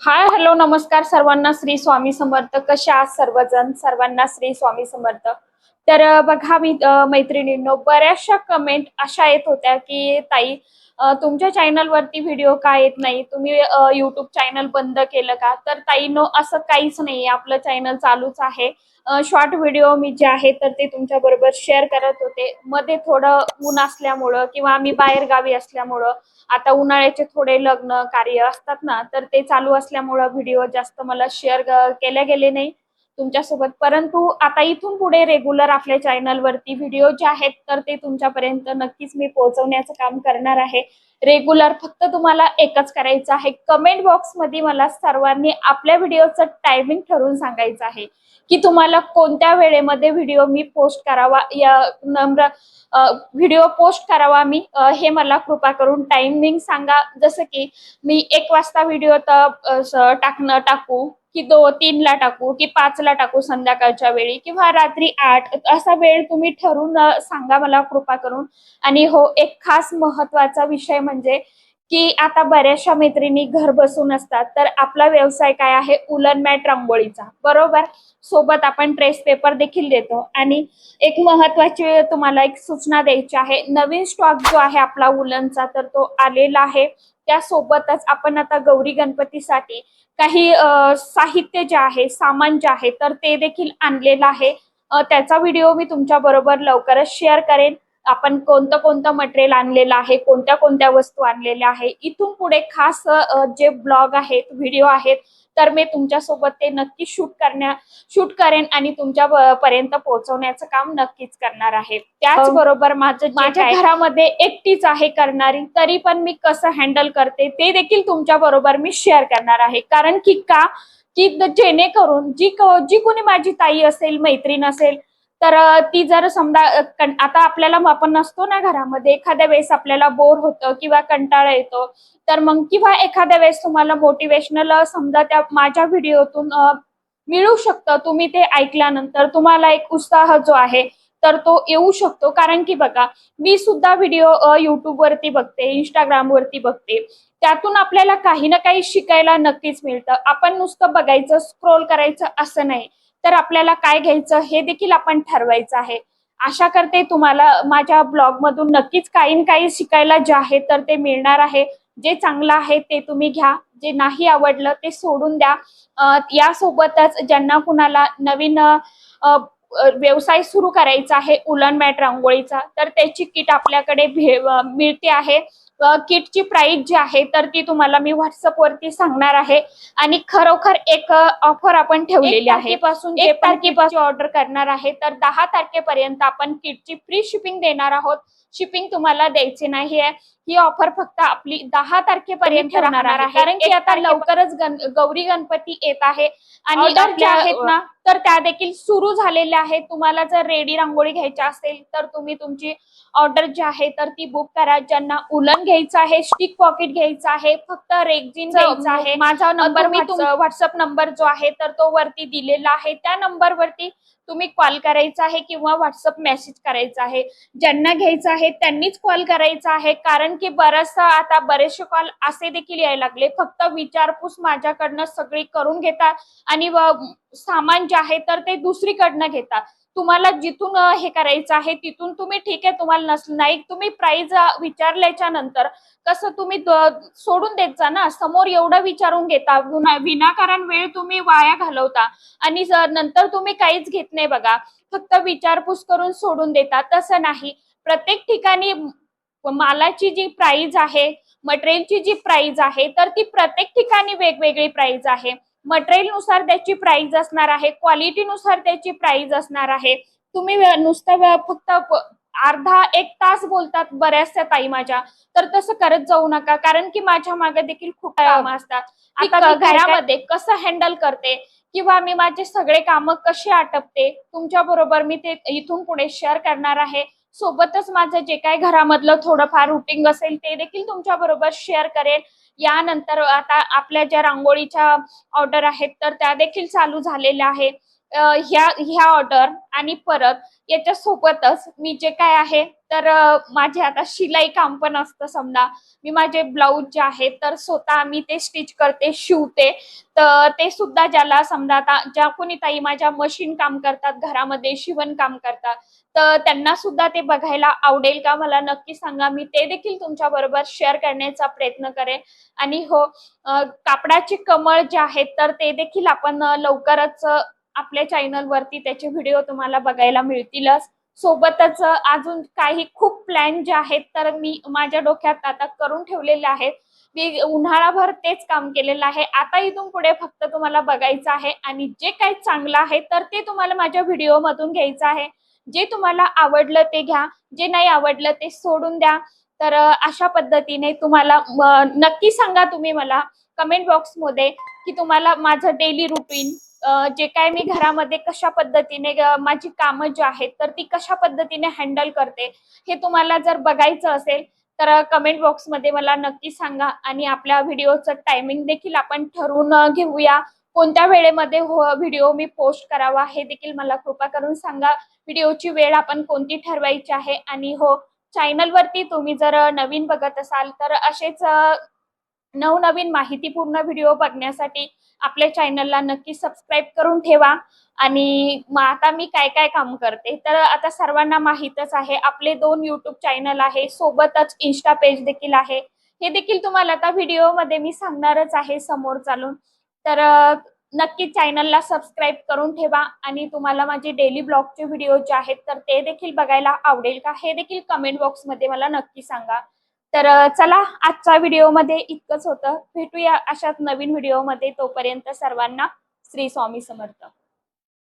Hi hello नमस्कार सर्वांना श्री स्वामी समर्थ. कशा आहात सर्वजण? सर्वांना श्री स्वामी समर्थ. तर बघा मी मैत्रिणींनो, बऱ्याचशा कमेंट अशा येत होत्या की ताई तुमच्या चॅनल वरती व्हिडिओ का येत नाही, तुम्ही युट्यूब चॅनल बंद केलं का? तर ताईंनो, असं काहीच नाही, आपलं चॅनल चालूच आहे. शॉर्ट व्हिडिओ मी जे आहे तर ते तुमच्या बरोबर शेअर करत होते. मध्ये थोडं ऊन असल्यामुळं किंवा आम्ही बाहेर गावी असल्यामुळं, आता उन्हाळ्याचे थोडे लग्न कार्य असतात ना, तर ते चालू असल्यामुळे व्हिडिओ जास्त मला शेअर केले गेले नाही तुमच्यासोबत. परंतु आता इथून पुढे रेग्युलर आपल्या चॅनल वरती व्हिडिओ जे आहेत तर ते तुमच्यापर्यंत नक्कीच मी पोहोचवण्याचं काम करणार आहे. रेग्युलर फक्त तुम्हाला एकच करायचं आहे, कमेंट बॉक्स मध्ये मला सर्वांनी आपल्या व्हिडिओचं टायमिंग ठरवून सांगायचं आहे की तुम्हाला कोणत्या वेळेमध्ये व्हिडिओ मी पोस्ट करावा, या नम्र व्हिडिओ पोस्ट करावा मी, हे मला कृपा करून टायमिंग सांगा. जसं की मी 1 वाजता व्हिडिओ टाकू की 3 ला टाकू की 5 ला टाकू संध्याकाळच्या वेळी, किंवा रात्री 8 असा वेळ तुम्ही ठरवून सांगा मला कृपा करून. आणि हो, एक खास महत्वाचा विषय म्हणजे की आता बऱ्याचशा मैत्रिणी घर बसून असतात, तर आपला व्यवसाय काय आहे? उलन मॅट रांगोळीचा, बरोबर. सोबत आपण ट्रेस पेपर देखील देतो. आणि एक महत्वाची तुम्हाला एक सूचना द्यायची आहे, नवीन स्टॉक जो आहे आपला उलनचा तर तो आलेला आहे. त्यासोबतच आपण आता गौरी गणपतीसाठी काही साहित्य जे आहे, सामान जे आहे तर ते देखील आणलेलं आहे. त्याचा व्हिडिओ मी तुमच्या बरोबर लवकरच शेअर करेन. आपण कोणतं कोणतं मटेरियल आणलेलं आहे, कोणत्या कोणत्या वस्तू आणलेल्या आहे, इथून पुढे खास जे ब्लॉग आहेत, व्हिडिओ आहेत, तर मी तुमच्यासोबत ते नक्की शूट करेन आणि तुमच्या पर्यंत पोहोचवण्याचं काम नक्कीच करणार आहे. त्याचबरोबर माझ्या घरामध्ये एकटीच आहे करणारी, तरी पण मी कसं हँडल करते ते देखील तुमच्या बरोबर मी शेअर करणार आहे. कारण की जेणेकरून जी कोणी माझी ताई असेल, मैत्रीण असेल, तर ती जर समजा आता आपल्याला आपण नसतो ना घरामध्ये, एखाद्या वेळेस आपल्याला बोर होतं किंवा कंटाळा येतो, तर मग किंवा एखाद्या वेळेस तुम्हाला मोटिवेशनल समजा त्या माझ्या व्हिडिओतून मिळू शकतं. तुम्ही ते ऐकल्यानंतर तुम्हाला एक उत्साह जो आहे तर तो येऊ शकतो. कारण की बघा, मी सुद्धा व्हिडिओ युट्यूब वरती बघते, इंस्टाग्राम वरती बघते, त्यातून आपल्याला काही ना काही शिकायला नक्कीच मिळतं. आपण नुसतं बघायचं, स्क्रोल करायचं असं नाही, तर आपल्याला काय घ्यायचं हे देखील आपण ठरवायचं आहे. आशा करते तुम्हाला माझ्या ब्लॉग मधून नक्कीच काही ना काही शिकायला जे आहे तर ते मिळणार आहे. जे चांगलं आहे ते तुम्ही घ्या, जे नाही आवडलं ते सोडून द्या. यासोबतच ज्यांना कुणाला नवीन व्यवसाय सुरू करायचा आहे उलन मॅट रांगोळीचा, तर त्याची किट आपल्याकडे मिळते आहे. किटची प्राइस जी आहे तर ती तुम्हाला मी व्हॉट्सअप वरती सांगणार आहे. आणि खरोखर एक ऑफर आपण ठेवलेली आहे. पासून 1 तारखेपासून ऑर्डर करणार आहे तर 10 तारखेपर्यंत आपण किटची फ्री शिपिंग देणार आहोत. शिपिंग तुम्हाला द्यायचे नाही आहे. ही ऑफर फक्त आपली 10 तारखेपर्यंत राहणार आहे. कारण की आता लवकरच गौरी गणपती येत आहे आणि ऑर्डर ज्या आहेत ना तर त्या देखील सुरू झालेल्या आहेत. तुम्हाला जर रेडी रांगोळी घ्यायची असेल तर तुम्ही तुमची ऑर्डर जी आहे तर ती बुक करा. ज्यांना उलन घ्यायचं आहे, स्टिक पॉकेट घ्यायचं आहे, फक्त रेक्झिन घ्यायचं आहे, माझा नंबर मी व्हॉट्सअप नंबर जो आहे तर तो वरती दिलेला आहे, त्या नंबर वरती तुम्ही कॉल करायचा आहे किंवा व्हॉट्सअप मेसेज करायचा आहे. ज्यांना घ्यायचं आहे त्यांनीच कॉल करायचा आहे. कारण की आता बरेचसे कॉल असे देखील यायला लागले, फक्त विचारपूस माझ्याकडनं सगळी करून घेतात आणि सामान जे आहे तर ते दुसरीकडनं घेतात. तुम्हाला जिथून हे करायचं आहे तिथून तुम्ही ठीक आहे, तुम्हाला नाही, तुम्ही प्राइस विचारल्याच्या नंतर कसं तुम्ही सोडून देत जा ना. समोर एवढं विचारून घेता, विनाकारण वेळ तुम्ही वाया घालवता आणि नंतर तुम्ही काहीच घेत नाही बघा, फक्त विचारपूस करून सोडून देता. तसं नाही, प्रत्येक ठिकाणी मालाची जी प्राइस आहे, मटेरियलची जी प्राइस आहे तर ती प्रत्येक ठिकाणी वेगवेगळी प्राइस आहे. मटेरियल नुसार त्याची प्राइस असणार आहे, क्वालिटी नुसार त्याची प्राइस असणार आहे. तुम्ही नुसतं फक्त अर्धा 1 तास बोलतात बऱ्याचशा ताई माझ्या, तर तसं करत जाऊ नका. कारण की माझ्या मागे देखील खूप कामं असतात. आता घरामध्ये कसं हँडल करते किंवा मी माझे सगळे कामं कशी आटपते तुमच्या बरोबर मी ते इथून पुढे शेअर करणार आहे. सोबतच माझं जे काही घरामधलं थोडंफार रुटीन असेल ते देखील तुमच्या बरोबर शेअर करेन. यानंतर आता आपल्या ज्या रांगोळीच्या ऑर्डर आहेत तर त्या देखील चालू झालेल्या आहे. ह्या ह्या ऑर्डर आणि परत याच्या सोबतच मी जे काय आहे तर माझे आता शिलाई काम पण असतं. समजा मी माझे ब्लाऊज जे आहेत तर स्वतः मी ते स्टिच करते, शिवते. तर ते सुद्धा ज्याला समजा आता ज्या कोणी ताई माझ्या मशीन काम करतात, घरामध्ये शिवण काम करतात, तर त्यांना सुद्धा ते बघायला आवडेल का मला नक्की सांगा. मी ते देखील तुमच्या बरोबर शेअर करण्याचा प्रयत्न करेन. आणि हो, कापडाचे कमळ जे आहेत तर ते देखील आपण लवकरच आपल्या चॅनल वरती त्याचे व्हिडिओ तुम्हाला बघायला मिळतीलच. सोबतच अजून काही खूप प्लॅन जे आहेत तर मी माझ्या डोक्यात आता करून ठेवलेले आहेत. मी उन्हाळाभर तेच काम केलेलं आहे. आता इथून पुढे फक्त तुम्हाला बघायचं आहे आणि जे काही चांगलं आहे तर ते तुम्हाला माझ्या व्हिडिओ मधून घ्यायचं आहे. जे तुम्हाला आवडलं ते घ्या, जे नाही आवडलं ते सोडून द्या. तर अशा पद्धतीने तुम्हाला नक्की सांगा तुम्ही मला कमेंट बॉक्स मध्ये की तुम्हाला माझं डेली रुटीन जे काय मी घरामध्ये कशा पद्धतीने माझी कामं जी आहेत तर ती कशा पद्धतीने हँडल करते हे तुम्हाला जर बघायचं असेल तर कमेंट बॉक्स मध्ये मला नक्की सांगा. आणि आपल्या व्हिडिओचं टायमिंग देखील आपण ठरवून घेऊया. कोणत्या वेळेमध्ये व्हिडिओ मी पोस्ट करावा हे देखील मला कृपा करून सांगा. व्हिडिओची वेळ आपण कोणती ठरवायची आहे. आणि हो, चॅनल वरती तुम्ही जर नवीन बघत असाल तर असेच नवनवीन माहितीपूर्ण व्हिडिओ बघण्यासाठी आपल्या चॅनलला नक्की सबस्क्राईब करून ठेवा. आणि मग आता मी काय काय काम करते तर आता सर्वांना माहीतच आहे, आपले 2 यूट्यूब चॅनल आहे, सोबतच इन्स्टा पेज देखील आहे. हे देखील तुम्हाला आता व्हिडिओमध्ये मी सांगणारच आहे समोर चालून. तर नक्की चॅनलला सबस्क्राईब करून ठेवा. आणि तुम्हाला माझे डेली ब्लॉगचे व्हिडिओ जे आहेत तर ते देखील बघायला आवडेल का हे देखील कमेंट बॉक्समध्ये मला नक्की सांगा. तर चला, आजच्या व्हिडिओमध्ये इतकंच होतं. भेटूया अशाच नवीन व्हिडिओमध्ये. तोपर्यंत सर्वांना श्री स्वामी समर्थ.